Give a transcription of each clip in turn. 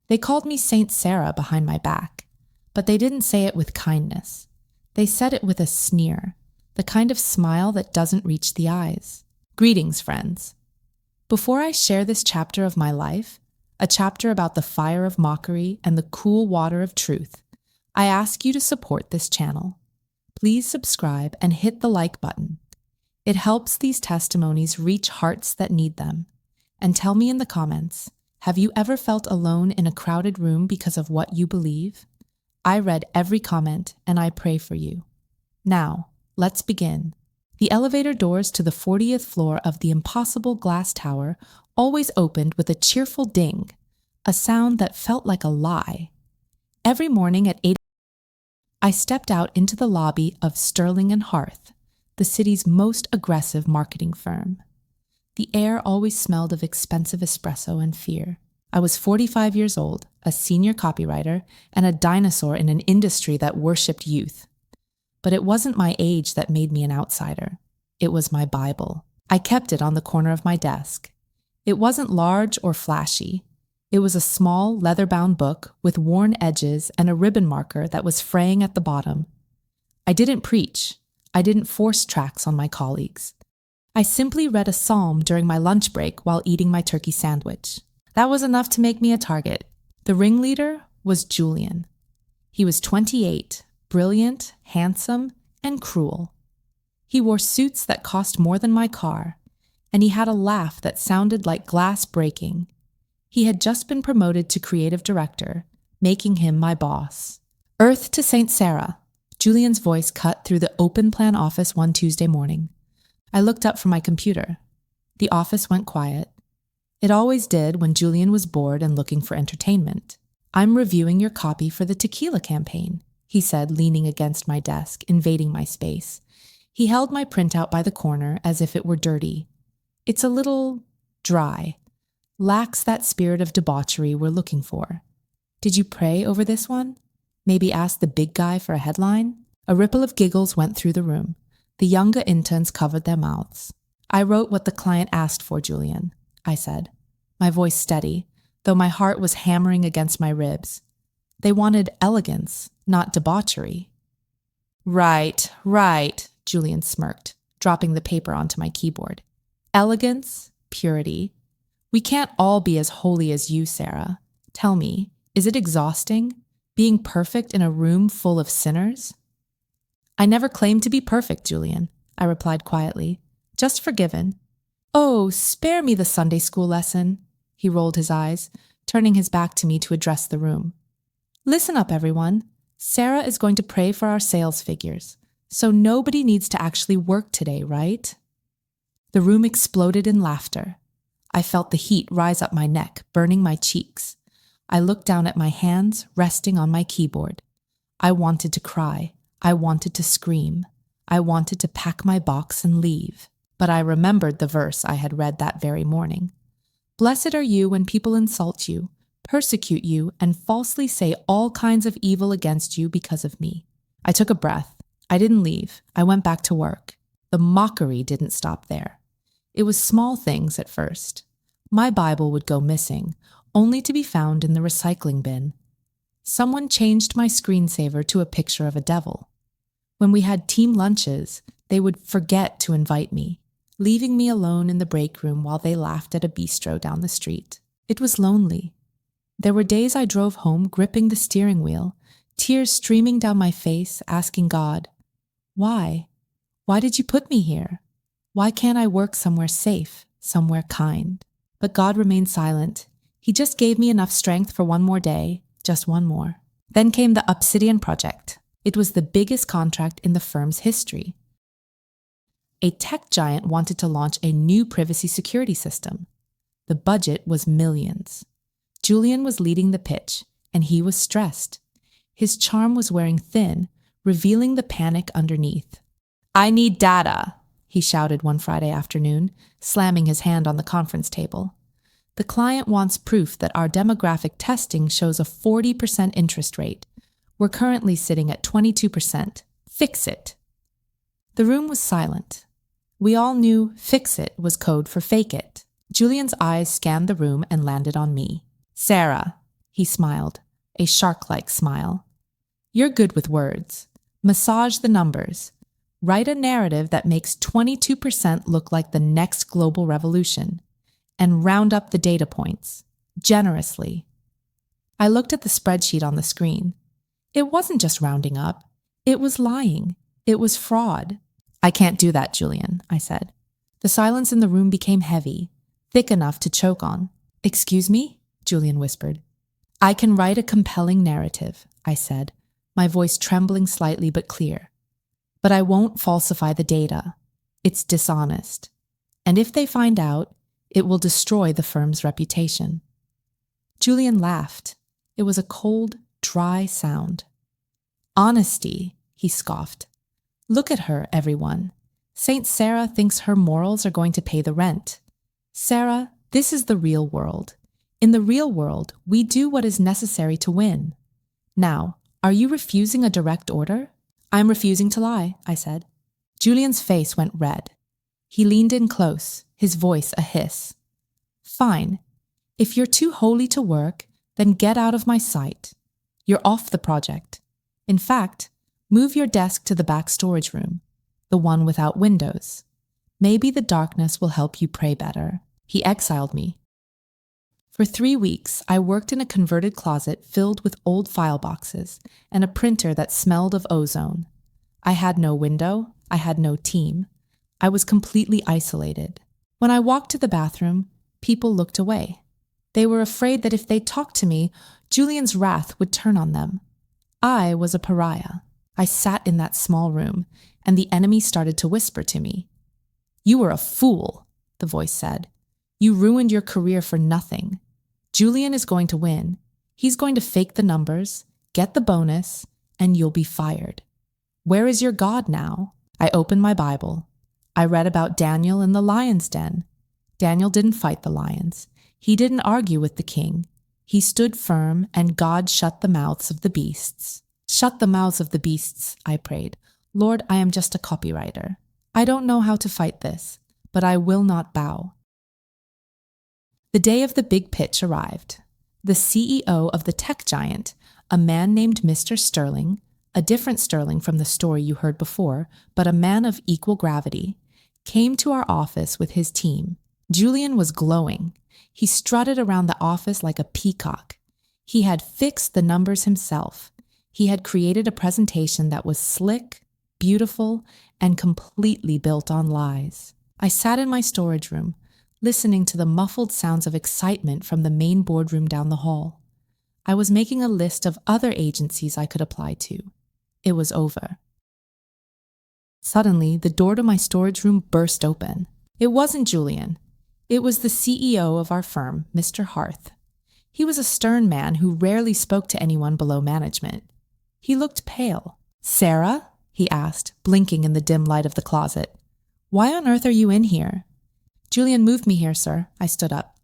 They called me Saint Sarah behind my back, but they didn't say it with kindness. They said it with a sneer, the kind of smile that doesn't reach the eyes. Greetings, friends. Before I share this chapter of my life, a chapter about the fire of mockery and the cool water of truth, I ask you to support this channel. Please subscribe and hit the like button. It helps these testimonies reach hearts that need them. And tell me in the comments, have you ever felt alone in a crowded room because of what you believe? I read every comment and I pray for you. Now, let's begin. The elevator doors to the 40th floor of the impossible glass tower always opened with a cheerful ding, a sound that felt like a lie. Every morning at 8 I stepped out into the lobby of Sterling and Hearth, the city's most aggressive marketing firm. The air always smelled of expensive espresso and fear. I was 45 years old, a senior copywriter, and a dinosaur in an industry that worshipped youth. But it wasn't my age that made me an outsider. It was my Bible. I kept it on the corner of my desk. It wasn't large or flashy. It was a small, leather-bound book with worn edges and a ribbon marker that was fraying at the bottom. I didn't preach. I didn't force tracts on my colleagues. I simply read a psalm during my lunch break while eating my turkey sandwich. That was enough to make me a target. The ringleader was Julian. He was 28, brilliant, handsome, and cruel. He wore suits that cost more than my car, and he had a laugh that sounded like glass breaking. He had just been promoted to creative director, making him my boss. Earth to Saint Sarah, Julian's voice cut through the open plan office one Tuesday morning. I looked up from my computer. The office went quiet. It always did when Julian was bored and looking for entertainment. I'm reviewing your copy for the tequila campaign, he said, leaning against my desk, invading my space. He held my printout by the corner as if it were dirty. It's a little dry. Lacks that spirit of debauchery we're looking for. Did you pray over this one? Maybe ask the big guy for a headline? A ripple of giggles went through the room. The younger interns covered their mouths. I wrote what the client asked for, Julian, I said, my voice steady, though my heart was hammering against my ribs. They wanted elegance, not debauchery. Right, Julian smirked, dropping the paper onto my keyboard. Elegance, purity. We can't all be as holy as you, Sarah. Tell me, is it exhausting, being perfect in a room full of sinners? I never claimed to be perfect, Julian, I replied quietly. Just forgiven. Oh, spare me the Sunday school lesson. He rolled his eyes, turning his back to me to address the room. Listen up, everyone. Sarah is going to pray for our sales figures, so nobody needs to actually work today, right? The room exploded in laughter. I felt the heat rise up my neck, burning my cheeks. I looked down at my hands, resting on my keyboard. I wanted to cry. I wanted to scream. I wanted to pack my box and leave. But I remembered the verse I had read that very morning. Blessed are you when people insult you, persecute you, and falsely say all kinds of evil against you because of me. I took a breath. I didn't leave. I went back to work. The mockery didn't stop there. It was small things at first. My Bible would go missing, only to be found in the recycling bin. Someone changed my screensaver to a picture of a devil. When we had team lunches, they would forget to invite me, leaving me alone in the break room while they laughed at a bistro down the street. It was lonely. There were days I drove home gripping the steering wheel, tears streaming down my face, asking God, why? Why did you put me here? Why can't I work somewhere safe, somewhere kind? But God remained silent. He just gave me enough strength for one more day, just one more. Then came the Obsidian project. It was the biggest contract in the firm's history. A tech giant wanted to launch a new privacy security system. The budget was millions. Julian was leading the pitch, and he was stressed. His charm was wearing thin, revealing the panic underneath. I need data, he shouted one Friday afternoon, slamming his hand on the conference table. The client wants proof that our demographic testing shows a 40% interest rate. We're currently sitting at 22%. Fix it. The room was silent. We all knew fix it was code for fake it. Julian's eyes scanned the room and landed on me. Sarah, He smiled, a shark-like smile. You're good with words. Massage the numbers. Write a narrative that makes 22% look like the next global revolution. And round up the data points. Generously. I looked at the spreadsheet on the screen. It wasn't just rounding up. It was lying. It was fraud. I can't do that, Julian, I said. The silence in the room became heavy, thick enough to choke on. Excuse me? Julian whispered. I can write a compelling narrative, I said, my voice trembling slightly but clear. But I won't falsify the data. It's dishonest. And if they find out, it will destroy the firm's reputation. Julian laughed. It was a cold, dry sound. Honesty, he scoffed. Look at her, everyone. Saint Sarah thinks her morals are going to pay the rent. Sarah, this is the real world. In the real world, we do what is necessary to win. Now, are you refusing a direct order? I'm refusing to lie, I said. Julian's face went red. He leaned in close, his voice a hiss. Fine. If you're too holy to work, then get out of my sight. You're off the project. In fact, move your desk to the back storage room, the one without windows. Maybe the darkness will help you pray better. He exiled me. For 3 weeks, I worked in a converted closet filled with old file boxes and a printer that smelled of ozone. I had no window. I had no team. I was completely isolated. When I walked to the bathroom, people looked away. They were afraid that if they talked to me, Julian's wrath would turn on them. I was a pariah. I sat in that small room, and the enemy started to whisper to me. You were a fool, the voice said. You ruined your career for nothing. Julian is going to win. He's going to fake the numbers, get the bonus, and you'll be fired. Where is your God now? I opened my Bible. I read about Daniel in the lion's den. Daniel didn't fight the lions. He didn't argue with the king. He stood firm, and God shut the mouths of the beasts. Shut the mouths of the beasts, I prayed. Lord, I am just a copywriter. I don't know how to fight this, but I will not bow. The day of the big pitch arrived. The CEO of the tech giant, a man named Mr. Sterling, a different Sterling from the story you heard before, but a man of equal gravity, came to our office with his team. Julian was glowing. He strutted around the office like a peacock. He had fixed the numbers himself. He had created a presentation that was slick, beautiful, and completely built on lies. I sat in my storage room, listening to the muffled sounds of excitement from the main boardroom down the hall. I was making a list of other agencies I could apply to. It was over. Suddenly, the door to my storage room burst open. It wasn't Julian. It was the CEO of our firm, Mr. Harth. He was a stern man who rarely spoke to anyone below management. He looked pale. Sarah? He asked, blinking in the dim light of the closet. Why on earth are you in here? Julian moved me here, sir. I stood up.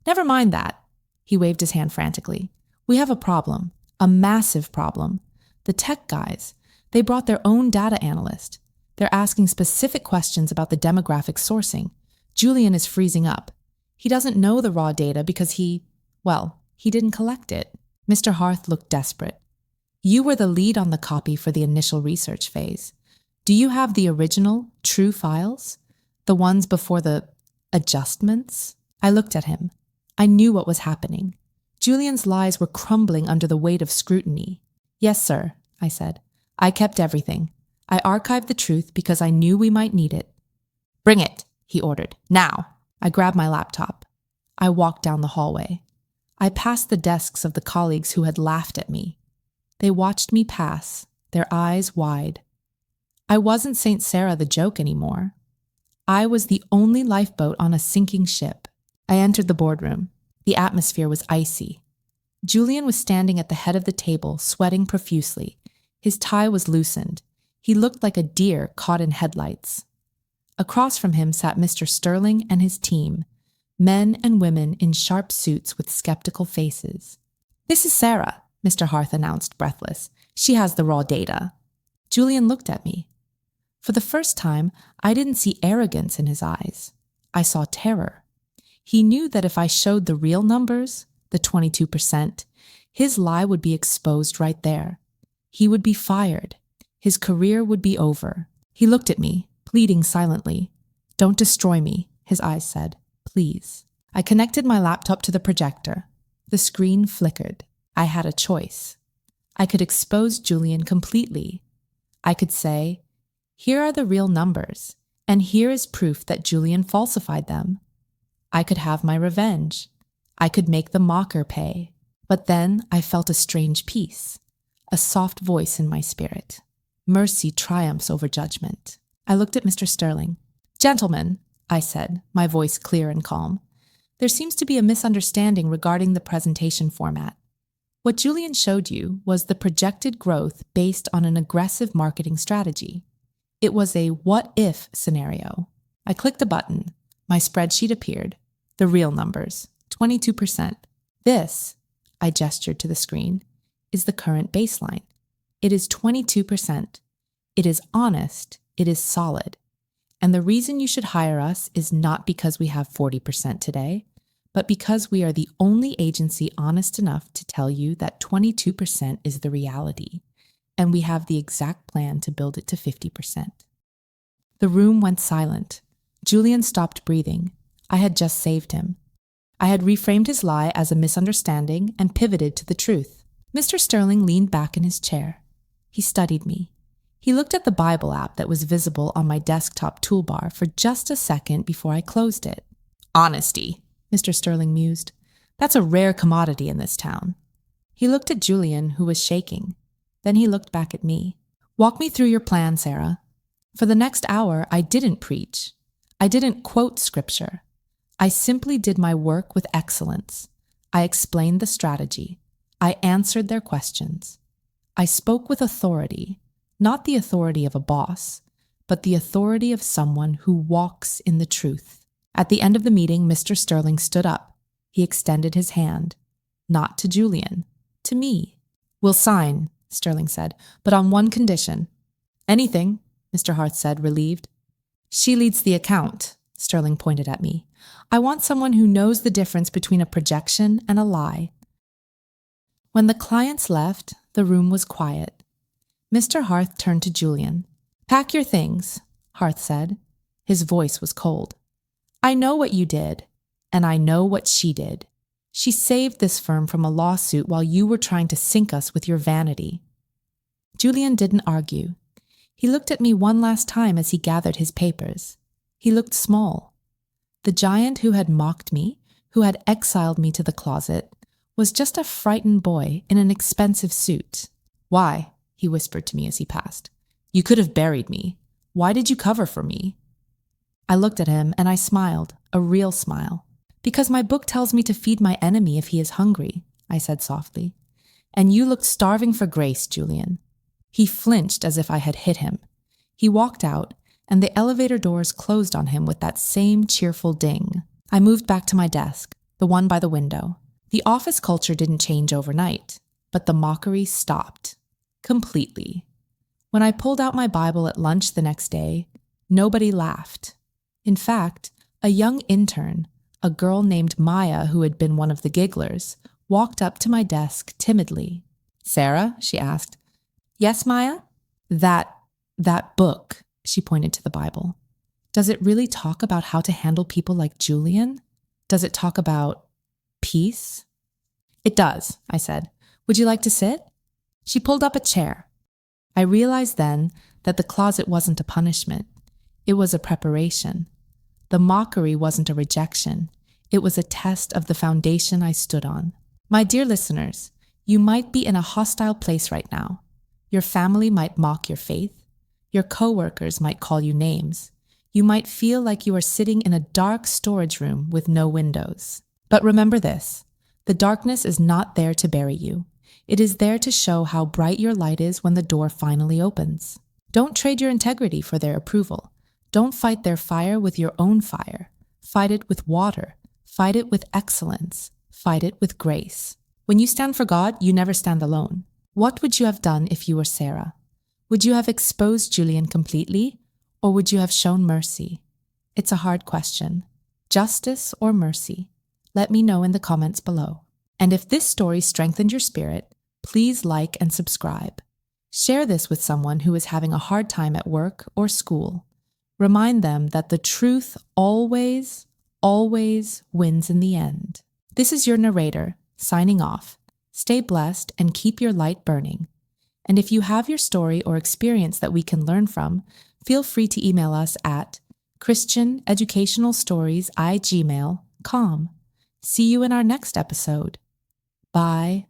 Never mind that. He waved his hand frantically. We have a problem. A massive problem. The tech guys, they brought their own data analyst. They're asking specific questions about the demographic sourcing. Julian is freezing up. He doesn't know the raw data because he didn't collect it. Mr. Harth looked desperate. You were the lead on the copy for the initial research phase. Do you have the original, true files? The ones before the adjustments? I looked at him. I knew what was happening. Julian's lies were crumbling under the weight of scrutiny. Yes, sir, I said. I kept everything. I archived the truth because I knew we might need it. Bring it, he ordered. Now. I grabbed my laptop. I walked down the hallway. I passed the desks of the colleagues who had laughed at me. They watched me pass, their eyes wide. I wasn't Saint Sarah the joke anymore. I was the only lifeboat on a sinking ship. I entered the boardroom. The atmosphere was icy. Julian was standing at the head of the table, sweating profusely. His tie was loosened. He looked like a deer caught in headlights. Across from him sat Mr. Sterling and his team, men and women in sharp suits with skeptical faces. This is Sarah, Mr. Harth announced, breathless. She has the raw data. Julian looked at me. For the first time, I didn't see arrogance in his eyes. I saw terror. He knew that if I showed the real numbers, the 22%, His lie would be exposed right there. He would be fired. His career would be over. He looked at me, pleading silently. "Don't destroy me," his eyes said. "Please." I connected my laptop to the projector. The screen flickered. I had a choice. I could expose Julian completely. I could say, "Here are the real numbers, and here is proof that Julian falsified them." I could have my revenge. I could make the mocker pay. But then I felt a strange peace, a soft voice in my spirit. Mercy triumphs over judgment. I looked at Mr. Sterling. "Gentlemen," I said, my voice clear and calm, "there seems to be a misunderstanding regarding the presentation format. What Julian showed you was the projected growth based on an aggressive marketing strategy. It was a what-if scenario." I clicked a button. My spreadsheet appeared. The real numbers, 22%. This, I gestured to the screen, is the current baseline. It is 22%. It is honest. It is solid. And the reason you should hire us is not because we have 40% today, but because we are the only agency honest enough to tell you that 22% is the reality, and we have the exact plan to build it to 50%. The room went silent. Julian stopped breathing. I had just saved him. I had reframed his lie as a misunderstanding and pivoted to the truth. Mr. Sterling leaned back in his chair. He studied me. He looked at the Bible app that was visible on my desktop toolbar for just a second before I closed it. "Honesty," Mr. Sterling mused. "That's a rare commodity in this town." He looked at Julian, who was shaking. Then he looked back at me. "Walk me through your plan, Sarah." For the next hour, I didn't preach. I didn't quote scripture. I simply did my work with excellence. I explained the strategy. I answered their questions. I spoke with authority, not the authority of a boss, but the authority of someone who walks in the truth. At the end of the meeting, Mr. Sterling stood up. He extended his hand, not to Julian, to me. "We'll sign," Sterling said, "but on one condition." "Anything," Mr. Harth said, relieved. "She leads the account," Sterling pointed at me. "I want someone who knows the difference between a projection and a lie." When the clients left, the room was quiet. Mr. Harth turned to Julian. "Pack your things," Harth said. His voice was cold. "I know what you did, and I know what she did. She saved this firm from a lawsuit while you were trying to sink us with your vanity." Julian didn't argue. He looked at me one last time as he gathered his papers. He looked small. The giant who had mocked me, who had exiled me to the closet, was just a frightened boy in an expensive suit. "Why?" he whispered to me as he passed. "You could have buried me. Why did you cover for me?" I looked at him and I smiled, a real smile. "Because my book tells me to feed my enemy if he is hungry," I said softly. "And you looked starving for grace, Julian." He flinched as if I had hit him. He walked out, and the elevator doors closed on him with that same cheerful ding. I moved back to my desk, the one by the window. The office culture didn't change overnight, but the mockery stopped. Completely. When I pulled out my Bible at lunch the next day, nobody laughed. In fact, a young intern, a girl named Maya who had been one of the gigglers, walked up to my desk timidly. "Sarah?" she asked. "Yes, Maya?" That book," she pointed to the Bible. "Does it really talk about how to handle people like Julian? Does it talk about peace?" "It does," I said. "Would you like to sit?" She pulled up a chair. I realized then that the closet wasn't a punishment. It was a preparation. The mockery wasn't a rejection. It was a test of the foundation I stood on. My dear listeners, you might be in a hostile place right now. Your family might mock your faith. Your coworkers might call you names. You might feel like you are sitting in a dark storage room with no windows. But remember this, the darkness is not there to bury you. It is there to show how bright your light is when the door finally opens. Don't trade your integrity for their approval. Don't fight their fire with your own fire. Fight it with water. Fight it with excellence. Fight it with grace. When you stand for God, you never stand alone. What would you have done if you were Sarah? Would you have exposed Julian completely, or would you have shown mercy? It's a hard question. Justice or mercy? Let me know in the comments below. And if this story strengthened your spirit, please like and subscribe. Share this with someone who is having a hard time at work or school. Remind them that the truth always, always wins in the end. This is your narrator, signing off. Stay blessed and keep your light burning. And if you have your story or experience that we can learn from, feel free to email us at christianeducationalstories@gmail.com. See you in our next episode. Bye.